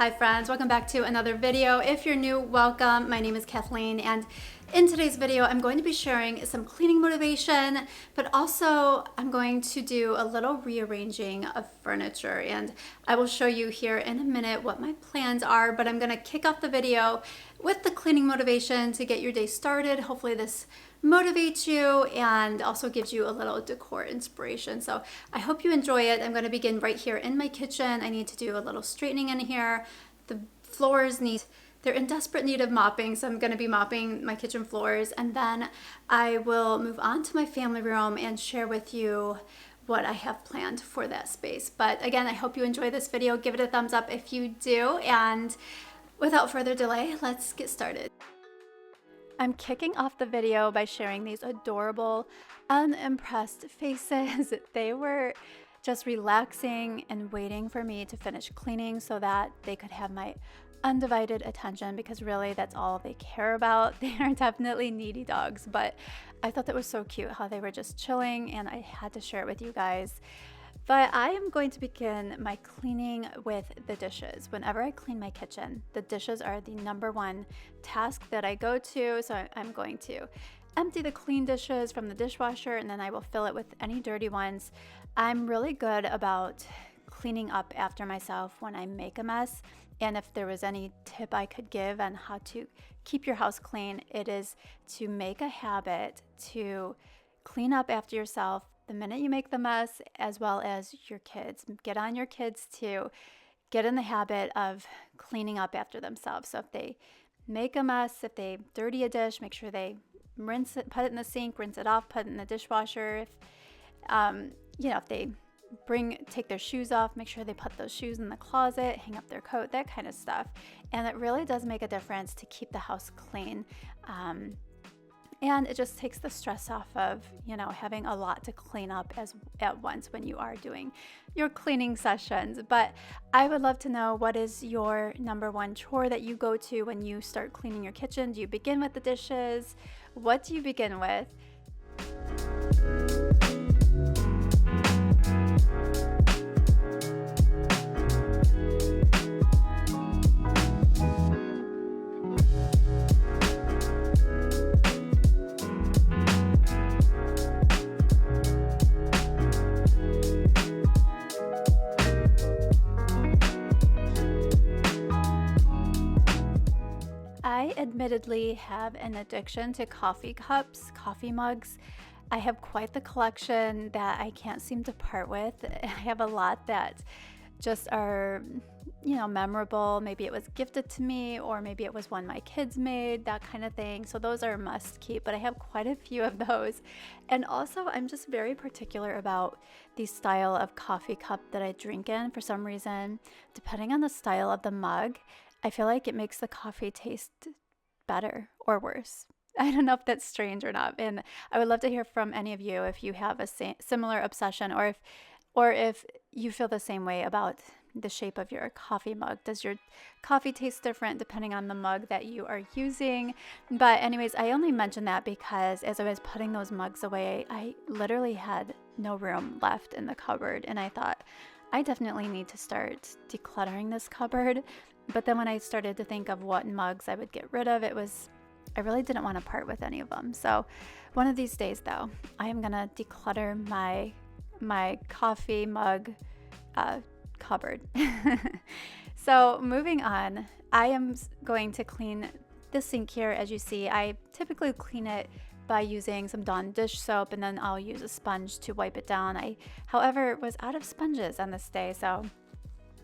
Hi friends, welcome back to another video. If you're new, welcome. My name is Kathleen, and in today's video I'm going to be sharing some cleaning motivation, but also I'm going to do a little rearranging of furniture, and I will show you here in a minute what my plans are. But I'm going to kick off the video with the cleaning motivation to get your day started. Hopefully this motivates you and also gives you a little decor inspiration. So I hope you enjoy it. I'm going to begin right here in my kitchen. I need to do a little straightening in here. The floors they're in desperate need of mopping, so I'm going to be mopping my kitchen floors, and then I will move on to my family room and share with you what I have planned for that space. But again, I hope you enjoy this video. Give it a thumbs up if you do, and without further delay, let's get started. I'm kicking off the video by sharing these adorable, unimpressed faces. They were just relaxing and waiting for me to finish cleaning so that they could have my undivided attention, because really that's all they care about. They are definitely needy dogs, but I thought that was so cute how they were just chilling, and I had to share it with you guys. But I am going to begin my cleaning with the dishes. Whenever I clean my kitchen, the dishes are the number one task that I go to. So I'm going to empty the clean dishes from the dishwasher, and then I will fill it with any dirty ones. I'm really good about cleaning up after myself when I make a mess. And if there was any tip I could give on how to keep your house clean, it is to make a habit to clean up after yourself the minute you make the mess, as well as your kids. Get on your kids to get in the habit of cleaning up after themselves. So if they make a mess, if they dirty a dish, make sure they rinse it, put it in the sink, rinse it off, put it in the dishwasher. If if they take their shoes off, make sure they put those shoes in the closet, hang up their coat, that kind of stuff. And it really does make a difference to keep the house clean. And it just takes the stress off of, having a lot to clean up at once when you are doing your cleaning sessions. But I would love to know, what is your number one chore that you go to when you start cleaning your kitchen? Do you begin with the dishes? What do you begin with? I admittedly have an addiction to coffee cups, coffee mugs. I have quite the collection that I can't seem to part with. I have a lot that just are, memorable. Maybe it was gifted to me, or maybe it was one my kids made, that kind of thing. So those are a must keep, but I have quite a few of those. And also, I'm just very particular about the style of coffee cup that I drink in. For some reason, depending on the style of the mug, I feel like it makes the coffee taste better or worse. I don't know if that's strange or not. And I would love to hear from any of you if you have a similar obsession, or if you feel the same way about the shape of your coffee mug. Does your coffee taste different depending on the mug that you are using? But anyways, I only mention that because as I was putting those mugs away, I literally had no room left in the cupboard. And I thought, I definitely need to start decluttering this cupboard. But then when I started to think of what mugs I would get rid of, I really didn't want to part with any of them. So one of these days, though, I am going to declutter my coffee mug cupboard. So moving on, I am going to clean the sink here. As you see, I typically clean it by using some Dawn dish soap, and then I'll use a sponge to wipe it down. I, however, was out of sponges on this day, so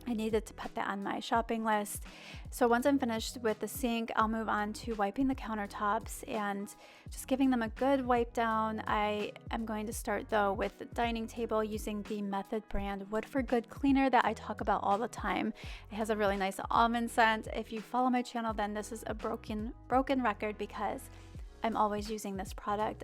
I needed to put that on my shopping list. So once I'm finished with the sink, I'll move on to wiping the countertops and just giving them a good wipe down. I am going to start though with the dining table using the Method brand Wood for Good cleaner that I talk about all the time. It has a really nice almond scent. If you follow my channel, then this is a broken record, because I'm always using this product.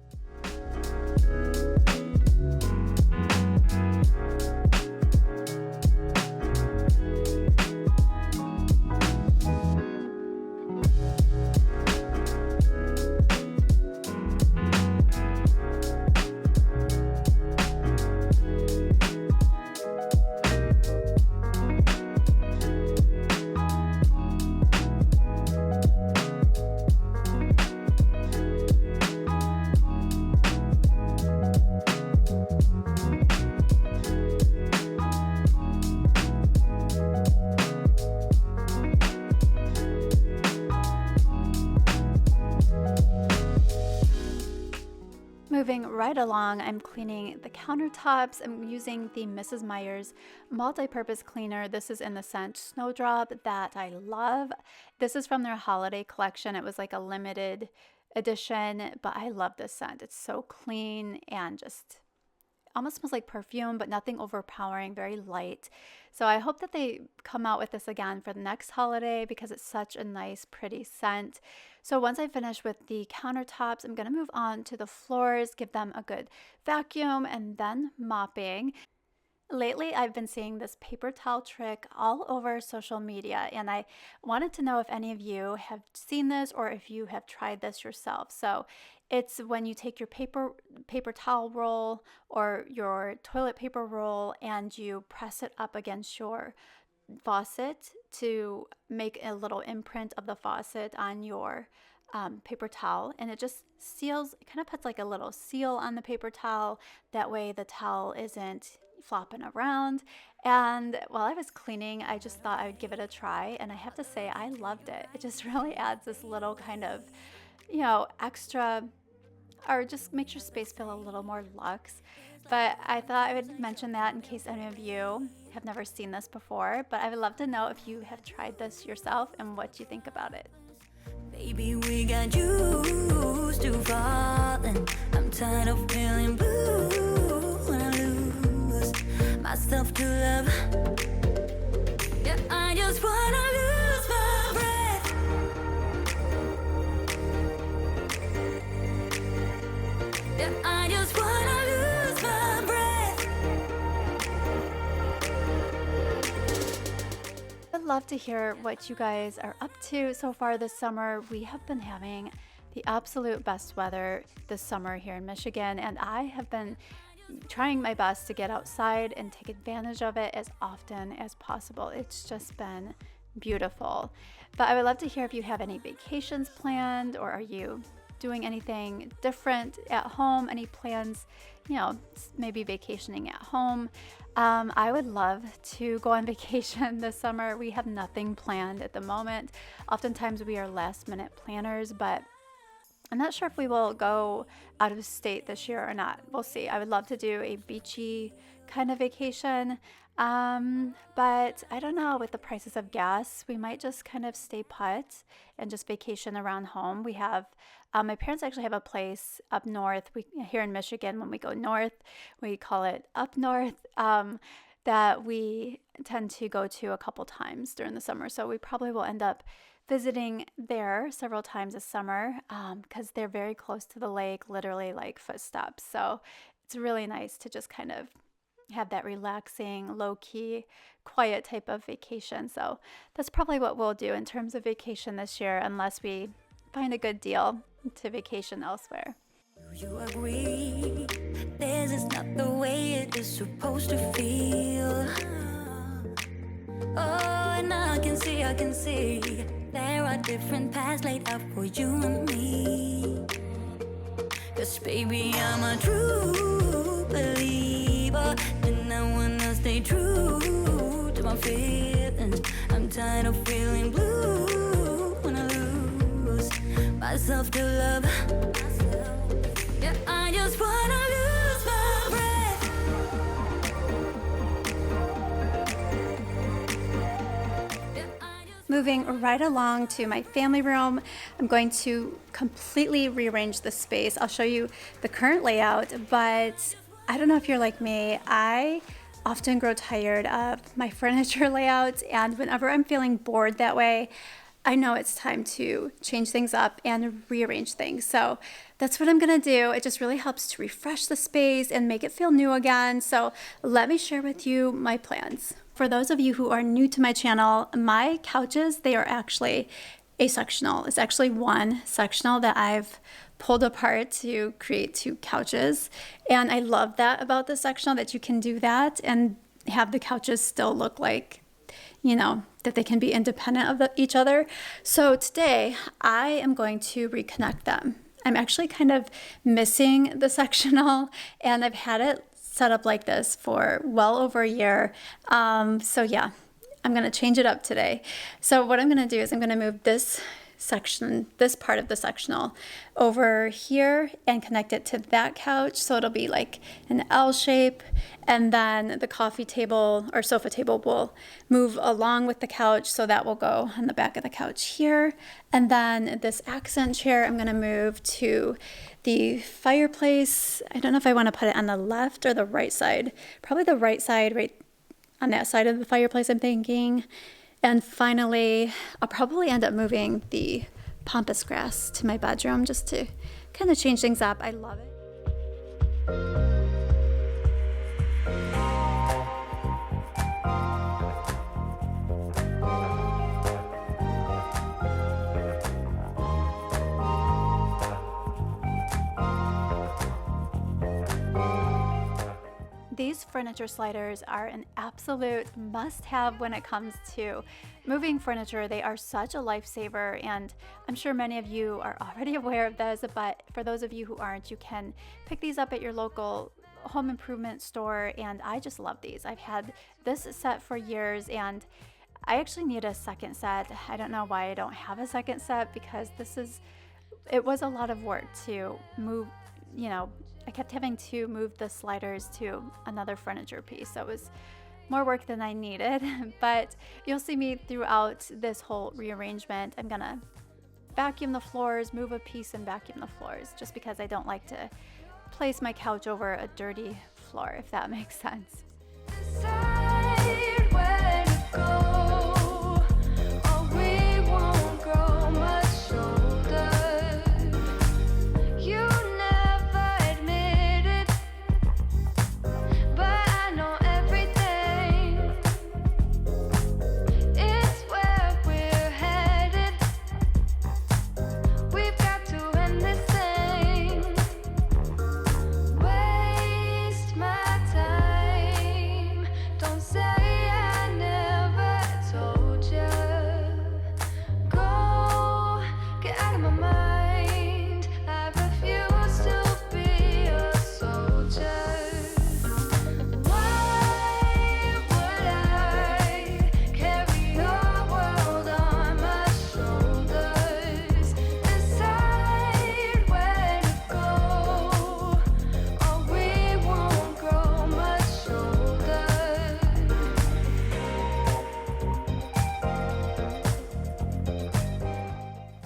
Moving right along, I'm cleaning the countertops. I'm using the Mrs. Meyer's multi-purpose cleaner. This is in the scent Snowdrop that I love. This is from their holiday collection. It was like a limited edition, but I love this scent. It's so clean and just almost smells like perfume, but nothing overpowering, very light. So I hope that they come out with this again for the next holiday because it's such a nice, pretty scent. So once I finish with the countertops, I'm going to move on to the floors, give them a good vacuum, and then mopping. Lately, I've been seeing this paper towel trick all over social media, and I wanted to know if any of you have seen this or if you have tried this yourself. So it's when you take your paper towel roll or your toilet paper roll and you press it up against your faucet to make a little imprint of the faucet on your paper towel, and it just seals, it kind of puts like a little seal on the paper towel. That way the towel isn't flopping around. And while I was cleaning, I just thought I would give it a try, and I have to say I loved it. It just really adds this little kind of, extra, or just makes your space feel a little more luxe. But I thought I would mention that in case any of you have never seen this before. But I would love to know if you have tried this yourself and what you think about it. Baby, we got used to falling. I'm tired of feeling blue when I lose myself to love. Yeah, I just wanna lose my breath. Yeah, I just wanna lose my breath. I'd love to hear what you guys are up to so far this summer. We have been having the absolute best weather this summer here in Michigan, and I have been trying my best to get outside and take advantage of it as often as possible. It's just been beautiful. But I would love to hear if you have any vacations planned, or are you doing anything different at home? Any plans, maybe vacationing at home? I would love to go on vacation this summer. We have nothing planned at the moment. Oftentimes we are last minute planners, but I'm not sure if we will go out of state this year or not. We'll see. I would love to do a beachy kind of vacation. But I don't know, with the prices of gas, we might just kind of stay put and just vacation around home. We have, my parents actually have a place up north. Here in Michigan, when we go north, we call it up north, that we tend to go to a couple times during the summer. So we probably will end up visiting there several times this summer, because they're very close to the lake, literally like footsteps. So it's really nice to just kind of have that relaxing, low-key, quiet type of vacation. So that's probably what we'll do in terms of vacation this year, unless we find a good deal to vacation elsewhere. Do you agree? This is not the way it is supposed to feel. Oh, and I can see there are different paths laid out for you and me. 'Cause baby, I'm a true believer, and I wanna stay true to my feelings. I'm tired of feeling blue when I lose myself to love. Yeah, I just wanna lose my breath. Moving right along to my family room, I'm going to completely rearrange the space. I'll show you the current layout, but I don't know if you're like me. I often grow tired of my furniture layout, and whenever I'm feeling bored that way, I know it's time to change things up and rearrange things. So that's what I'm gonna do. It just really helps to refresh the space and make it feel new again. So let me share with you my plans. For those of you who are new to my channel, my couches, they are actually asectional. It's actually one sectional that I've pulled apart to create two couches. And I love that about the sectional, that you can do that and have the couches still look like, that they can be independent of each other. So today I am going to reconnect them. I'm actually kind of missing the sectional, and I've had it set up like this for well over a year. So yeah, I'm gonna change it up today. So what I'm gonna do is I'm gonna move this section, this part of the sectional over here and connect it to that couch. So it'll be like an L shape. And then the coffee table or sofa table will move along with the couch. So that will go on the back of the couch here. And then this accent chair, I'm going to move to the fireplace. I don't know if I want to put it on the left or the right side. Probably the right side, right on that side of the fireplace, I'm thinking. And finally, I'll probably end up moving the pampas grass to my bedroom just to kind of change things up. I love it. These furniture sliders are an absolute must-have when it comes to moving furniture. They are such a lifesaver, and I'm sure many of you are already aware of this, but for those of you who aren't, you can pick these up at your local home improvement store, and I just love these. I've had this set for years, and I actually need a second set. I don't know why I don't have a second set, because it was a lot of work to move, I kept having to move the sliders to another furniture piece. So it was more work than I needed, but you'll see me throughout this whole rearrangement. I'm gonna vacuum the floors, move a piece and vacuum the floors, just because I don't like to place my couch over a dirty floor, if that makes sense. Decide where to go, or we won't grow much older. You never admit it, but I know everything. It's where we're headed. We've got to end this thing. Waste my time. Don't say I never told you. Go, get out of my mind. I refuse to be a soldier. Why would I carry your world on my shoulders? Decide where to go, or we won't grow much older.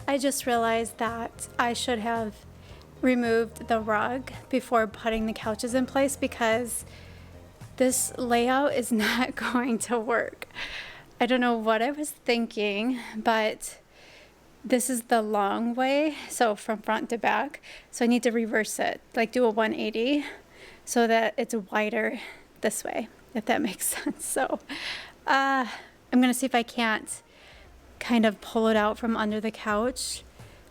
I just realized that I should have removed the rug before putting the couches in place, because this layout is not going to work. I don't know what I was thinking, but this is the long way, so from front to back. So I need to reverse it, like do a 180 so that it's wider this way, if that makes sense. So I'm gonna see if I can't kind of pull it out from under the couch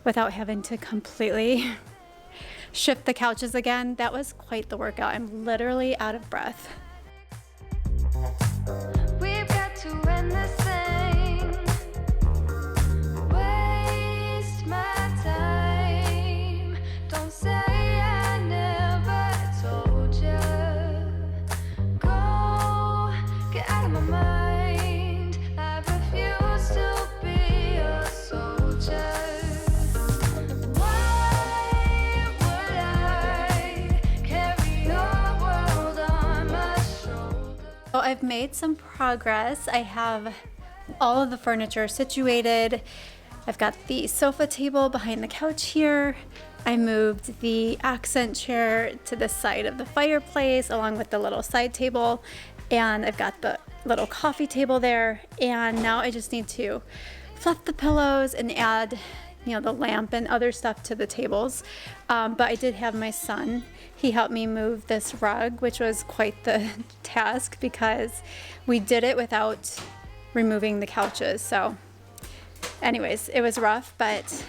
without having to completely shift the couches again. That was quite the workout. I'm literally out of breath. We've got to end this thing. Waste my time. Don't say I never told you. Go, get out of my mind. I refuse to be a soldier. Why would I carry your world on my shoulders? So I've made some progress. I have all of the furniture situated. I've got the sofa table behind the couch here. I moved the accent chair to the side of the fireplace along with the little side table, and I've got the little coffee table there. And now I just need to fluff the pillows and add the lamp and other stuff to the tables. But I did have my son. He helped me move this rug, which was quite the task because we did it without removing the couches. So anyways, it was rough, but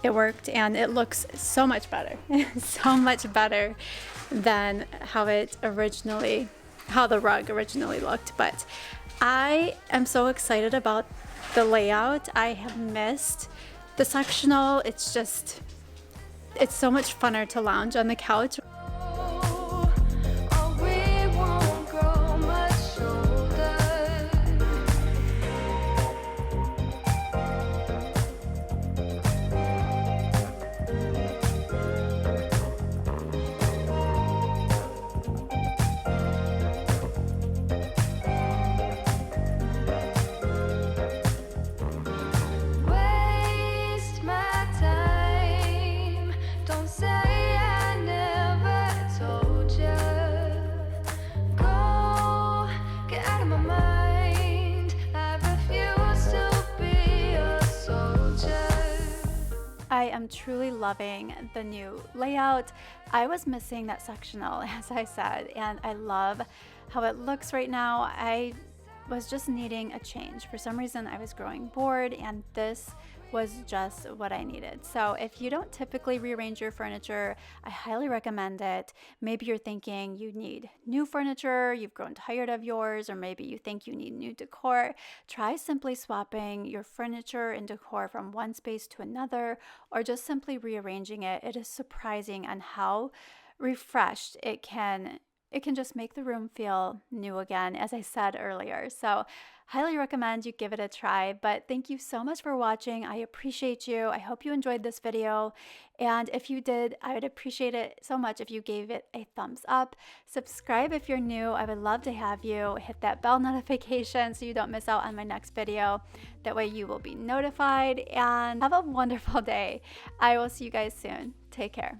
it worked and it looks so much better. So much better than how the rug originally looked. But I am so excited about the layout. I have missed the sectional. It's so much funner to lounge on the couch. Or we won't grow much older. truly loving the new layout. I was missing that sectional, as I said, and I love how it looks right now. I was just needing a change. For some reason, I was growing bored, and this was just what I needed. So if you don't typically rearrange your furniture, I highly recommend it. Maybe you're thinking you need new furniture, you've grown tired of yours, or maybe you think you need new decor. Try simply swapping your furniture and decor from one space to another, or just simply rearranging it. It is surprising on how refreshed it can just make the room feel new again, as I said earlier. So highly recommend you give it a try. But thank you so much for watching. I appreciate you. I hope you enjoyed this video. And if you did, I would appreciate it so much if you gave it a thumbs up. Subscribe if you're new. I would love to have you. Hit that bell notification so you don't miss out on my next video. That way you will be notified. And have a wonderful day. I will see you guys soon. Take care.